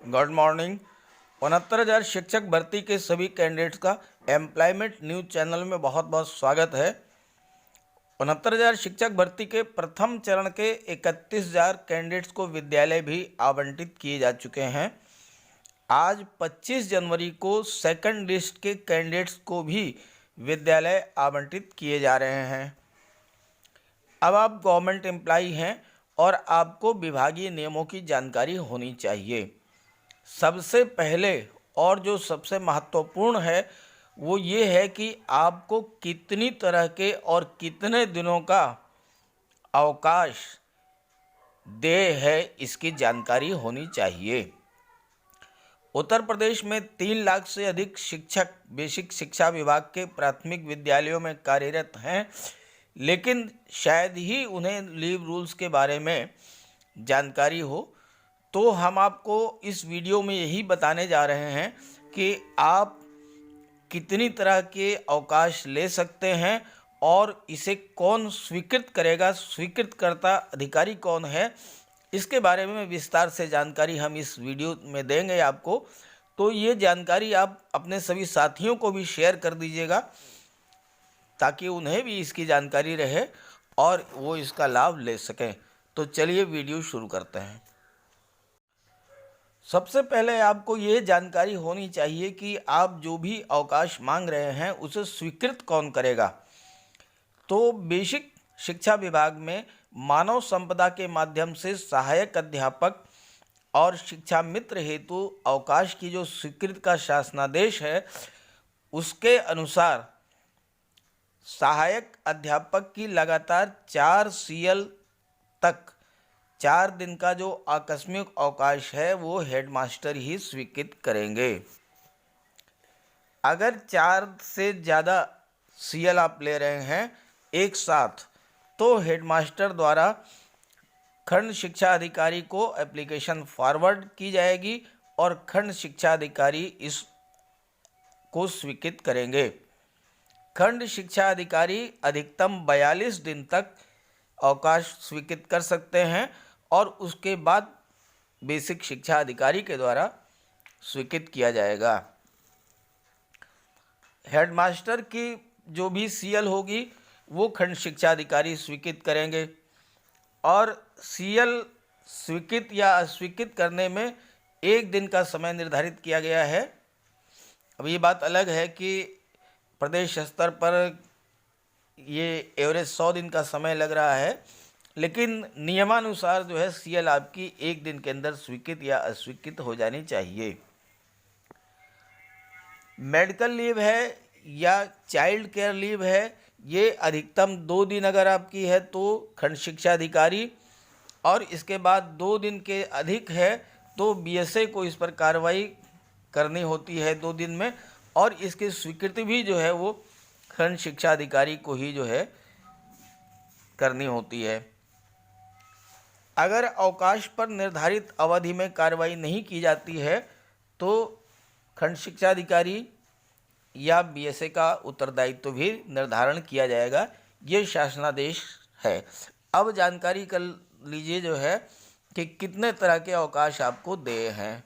Good morning. 69,000 शिक्षक भर्ती के सभी कैंडिडेट्स का एम्प्लॉयमेंट न्यूज चैनल में बहुत बहुत स्वागत है। 69,000 शिक्षक भर्ती के प्रथम चरण के 31,000 कैंडिडेट्स को विद्यालय भी आवंटित किए जा चुके हैं। आज 25 जनवरी को सेकंड लिस्ट के कैंडिडेट्स को भी विद्यालय आवंटित किए जा रहे हैं। अब आप गवर्नमेंट एम्प्लॉई हैं और आपको विभागीय नियमों की जानकारी होनी चाहिए। सबसे पहले और जो सबसे महत्वपूर्ण है वो ये है कि आपको कितनी तरह के और कितने दिनों का अवकाश देय है इसकी जानकारी होनी चाहिए। उत्तर प्रदेश में 3 लाख से अधिक शिक्षक बेसिक शिक्षा विभाग के प्राथमिक विद्यालयों में कार्यरत हैं, लेकिन शायद ही उन्हें लीव रूल्स के बारे में जानकारी हो। तो हम आपको इस वीडियो में यही बताने जा रहे हैं कि आप कितनी तरह के अवकाश ले सकते हैं और इसे कौन स्वीकृत करेगा, स्वीकृतकर्ता अधिकारी कौन है, इसके बारे में विस्तार से जानकारी हम इस वीडियो में देंगे आपको। तो ये जानकारी आप अपने सभी साथियों को भी शेयर कर दीजिएगा ताकि उन्हें भी इसकी जानकारी रहे और वो इसका लाभ ले सकें। तो चलिए वीडियो शुरू करते हैं। सबसे पहले आपको ये जानकारी होनी चाहिए कि आप जो भी अवकाश मांग रहे हैं उसे स्वीकृत कौन करेगा। तो बेसिक शिक्षा विभाग में मानव संपदा के माध्यम से सहायक अध्यापक और शिक्षा मित्र हेतु अवकाश की जो स्वीकृति का शासनादेश है उसके अनुसार सहायक अध्यापक की लगातार 4 CL तक 4 दिन का जो आकस्मिक अवकाश है वो हेडमास्टर ही स्वीकृत करेंगे। अगर 4 से ज़्यादा CL आप ले रहे हैं एक साथ तो हेडमास्टर द्वारा खंड शिक्षा अधिकारी को एप्लीकेशन फॉरवर्ड की जाएगी और खंड शिक्षा अधिकारी इस को स्वीकृत करेंगे। खंड शिक्षा अधिकारी अधिकतम 42 दिन तक अवकाश स्वीकृत कर सकते हैं और उसके बाद बेसिक शिक्षा अधिकारी के द्वारा स्वीकृत किया जाएगा। हेडमास्टर की जो भी CL होगी वो खंड शिक्षा अधिकारी स्वीकृत करेंगे और CL स्वीकृत या अस्वीकृत करने में 1 दिन का समय निर्धारित किया गया है। अब ये बात अलग है कि प्रदेश स्तर पर ये एवरेज 100 दिन का समय लग रहा है, लेकिन नियमानुसार जो है CL आपकी 1 दिन के अंदर स्वीकृत या अस्वीकृत हो जानी चाहिए। मेडिकल लीव है या चाइल्ड केयर लीव है, ये अधिकतम 2 दिन अगर आपकी है तो खंड शिक्षा अधिकारी, और इसके बाद 2 दिन के अधिक है तो BSA को इस पर कार्रवाई करनी होती है 2 दिन में, और इसकी स्वीकृति भी जो है वो खंड शिक्षा अधिकारी को ही जो है करनी होती है। अगर अवकाश पर निर्धारित अवधि में कार्रवाई नहीं की जाती है तो खंड शिक्षा अधिकारी या BSA का उत्तरदायित्व भी निर्धारण किया जाएगा। ये शासनादेश है। अब जानकारी कर लीजिए जो है कि कितने तरह के अवकाश आपको देय हैं।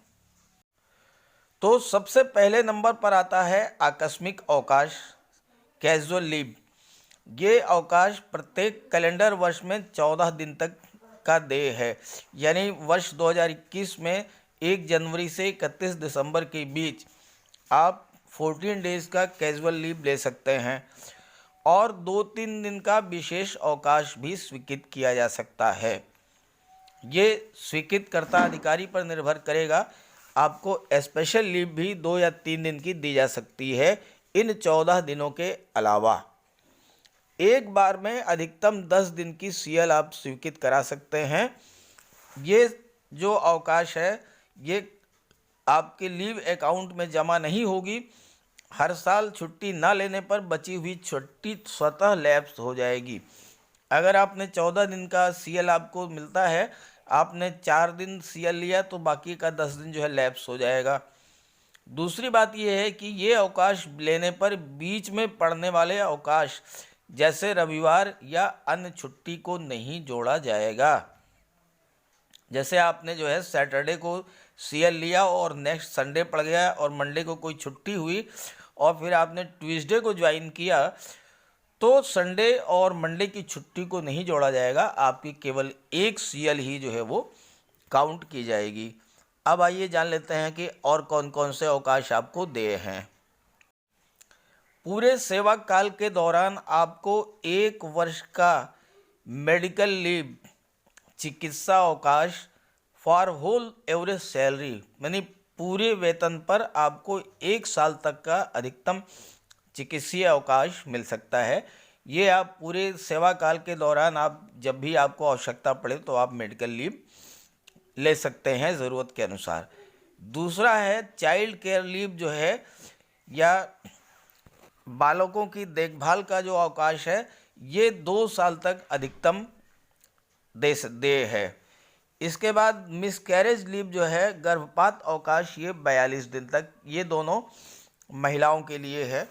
तो सबसे पहले नंबर पर आता है आकस्मिक अवकाश, कैजुअल लीव। ये अवकाश प्रत्येक कैलेंडर वर्ष में 14 दिन तक का देय है, यानी वर्ष 2021 में 1 जनवरी से 31 दिसंबर के बीच आप 14 डेज का कैजुअल लीव ले सकते हैं और 2-3 दिन का विशेष अवकाश भी स्वीकृत किया जा सकता है। ये स्वीकृतकर्ता अधिकारी पर निर्भर करेगा। आपको स्पेशल लीव भी 2 या 3 दिन की दी जा सकती है इन 14 दिनों के अलावा। एक बार में अधिकतम 10 दिन की CL आप स्वीकृत करा सकते हैं। ये जो अवकाश है ये आपके लीव अकाउंट में जमा नहीं होगी। हर साल छुट्टी ना लेने पर बची हुई छुट्टी स्वतः लैप्स हो जाएगी। अगर आपने 14 दिन का CL आपको मिलता है, आपने 4 दिन CL लिया तो बाकी का 10 दिन जो है लैप्स हो जाएगा। दूसरी बात यह है कि ये अवकाश लेने पर बीच में पड़ने वाले अवकाश जैसे रविवार या अन्य छुट्टी को नहीं जोड़ा जाएगा। जैसे आपने जो है सैटरडे को CL लिया और नेक्स्ट संडे पड़ गया और मंडे को कोई छुट्टी हुई और फिर आपने ट्यूसडे को ज्वाइन किया, तो संडे और मंडे की छुट्टी को नहीं जोड़ा जाएगा, आपकी केवल एक CL ही जो है वो काउंट की जाएगी। अब आइए जान लेते हैं कि और कौन कौन से अवकाश आपको दिए हैं। पूरे सेवा काल के दौरान आपको 1 वर्ष का मेडिकल लीव, चिकित्सा अवकाश फॉर होल एवरेज सैलरी, यानी पूरे वेतन पर आपको 1 साल तक का अधिकतम चिकित्सीय अवकाश मिल सकता है। ये आप पूरे सेवा काल के दौरान आप जब भी आपको आवश्यकता पड़े तो आप मेडिकल लीव ले सकते हैं ज़रूरत के अनुसार। दूसरा है चाइल्ड केयर लीव जो है, या बालकों की देखभाल का जो अवकाश है, ये 2 साल तक अधिकतम दे है। इसके बाद मिसकैरेज लीव जो है, गर्भपात अवकाश, ये 42 दिन तक, ये दोनों महिलाओं के लिए है।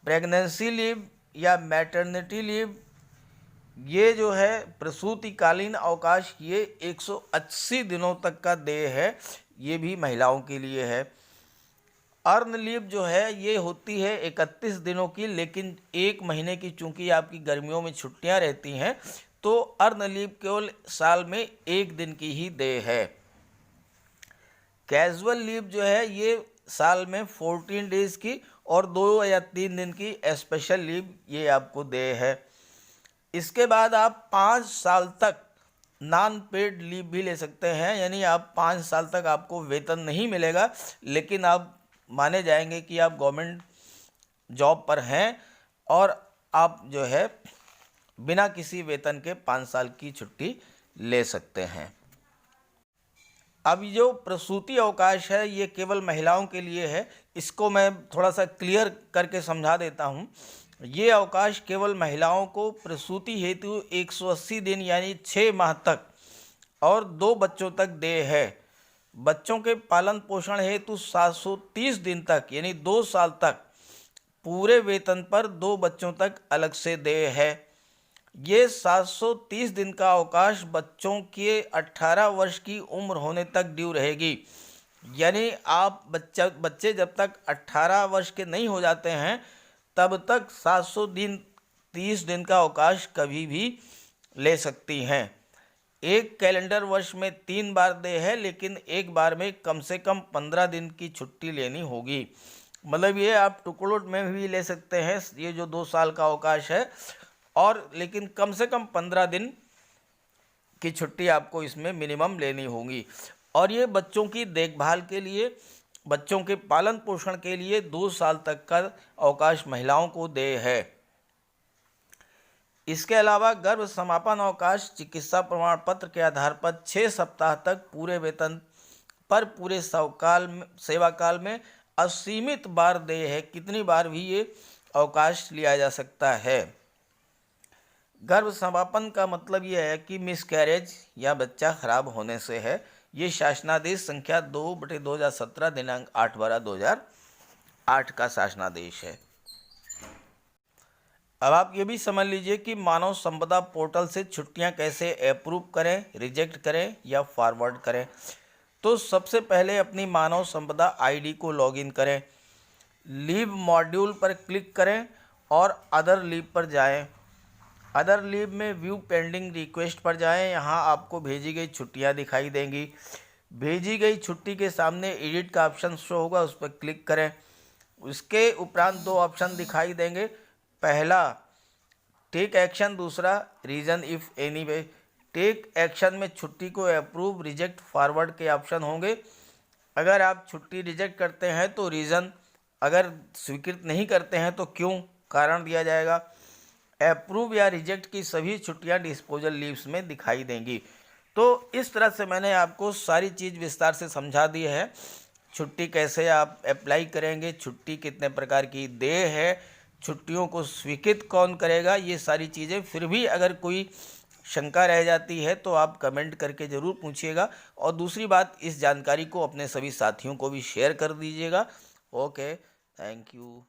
प्रेगनेंसी लीव या मैटरनिटी लीव, ये जो है प्रसूतिकालीन अवकाश, ये 180 दिनों तक का देय है, ये भी महिलाओं के लिए है। अर्न लीव जो है ये होती है 31 दिनों की, लेकिन 1 महीने की चूंकि आपकी गर्मियों में छुट्टियां रहती हैं, तो अर्न लीव केवल साल में 1 दिन की ही देय है। कैजुअल लीव जो है ये साल में 14 डेज की और 2 या 3 दिन की स्पेशल लीव ये आपको देय है। इसके बाद आप 5 साल तक नॉन पेड लीव भी ले सकते हैं, यानी आप 5 साल तक आपको वेतन नहीं मिलेगा, लेकिन आप माने जाएंगे कि आप गवर्नमेंट जॉब पर हैं और आप जो है बिना किसी वेतन के 5 साल की छुट्टी ले सकते हैं। अब जो प्रसूति अवकाश है ये केवल महिलाओं के लिए है, इसको मैं थोड़ा सा क्लियर करके समझा देता हूँ। ये अवकाश केवल महिलाओं को प्रसूति हेतु 180 दिन यानी 6 माह तक और 2 बच्चों तक देय है। बच्चों के पालन पोषण हेतु 730 दिन तक यानी 2 साल तक पूरे वेतन पर 2 बच्चों तक अलग से देय है। ये 730 दिन का अवकाश बच्चों के 18 वर्ष की उम्र होने तक ड्यू रहेगी, यानी आप बच्चे जब तक 18 वर्ष के नहीं हो जाते हैं तब तक 730 दिन का अवकाश कभी भी ले सकती हैं। एक कैलेंडर वर्ष में 3 बार देय है, लेकिन एक बार में कम से कम 15 दिन की छुट्टी लेनी होगी। मतलब ये आप टुकड़ों में भी ले सकते हैं ये जो 2 साल का अवकाश है, और लेकिन कम से कम 15 दिन की छुट्टी आपको इसमें मिनिमम लेनी होगी। और ये बच्चों की देखभाल के लिए, बच्चों के पालन पोषण के लिए 2 साल तक का अवकाश महिलाओं को देय है। इसके अलावा गर्भ समापन अवकाश चिकित्सा प्रमाण पत्र के आधार पर 6 सप्ताह तक पूरे वेतन पर पूरे सेवा काल में असीमित बार देय है, कितनी बार भी ये अवकाश लिया जा सकता है। गर्भ समापन का मतलब ये है कि मिसकैरेज या बच्चा खराब होने से है। ये शासनादेश संख्या 2/2017 दिनांक 8/12/2008 का शासनादेश है। अब आप ये भी समझ लीजिए कि मानव संपदा पोर्टल से छुट्टियां कैसे अप्रूव करें, रिजेक्ट करें या फॉरवर्ड करें। तो सबसे पहले अपनी मानव संपदा आईडी को लॉगिन करें, लीव मॉड्यूल पर क्लिक करें और अदर लीव पर जाएं। अदर लीव में व्यू पेंडिंग रिक्वेस्ट पर जाएं, यहाँ आपको भेजी गई छुट्टियाँ दिखाई देंगी। भेजी गई छुट्टी के सामने एडिट का ऑप्शन शो होगा, उस पर क्लिक करें। उसके उपरांत 2 ऑप्शन दिखाई देंगे, पहला टेक एक्शन, दूसरा reason if any way. Take action में छुट्टी को अप्रूव, रिजेक्ट, फॉरवर्ड के ऑप्शन होंगे। अगर आप छुट्टी रिजेक्ट करते हैं तो रीज़न, अगर स्वीकृत नहीं करते हैं तो क्यों, कारण दिया जाएगा। अप्रूव या रिजेक्ट की सभी छुट्टियां डिस्पोजल लीव्स में दिखाई देंगी। तो इस तरह से मैंने आपको सारी चीज़ विस्तार से समझा दी है। छुट्टी कैसे आप अप्लाई करेंगे, छुट्टी कितने प्रकार की देय है, छुट्टियों को स्वीकृत कौन करेगा, ये सारी चीज़ें। फिर भी अगर कोई शंका रह जाती है तो आप कमेंट करके ज़रूर पूछिएगा। और दूसरी बात, इस जानकारी को अपने सभी साथियों को भी शेयर कर दीजिएगा। Okay, thank you.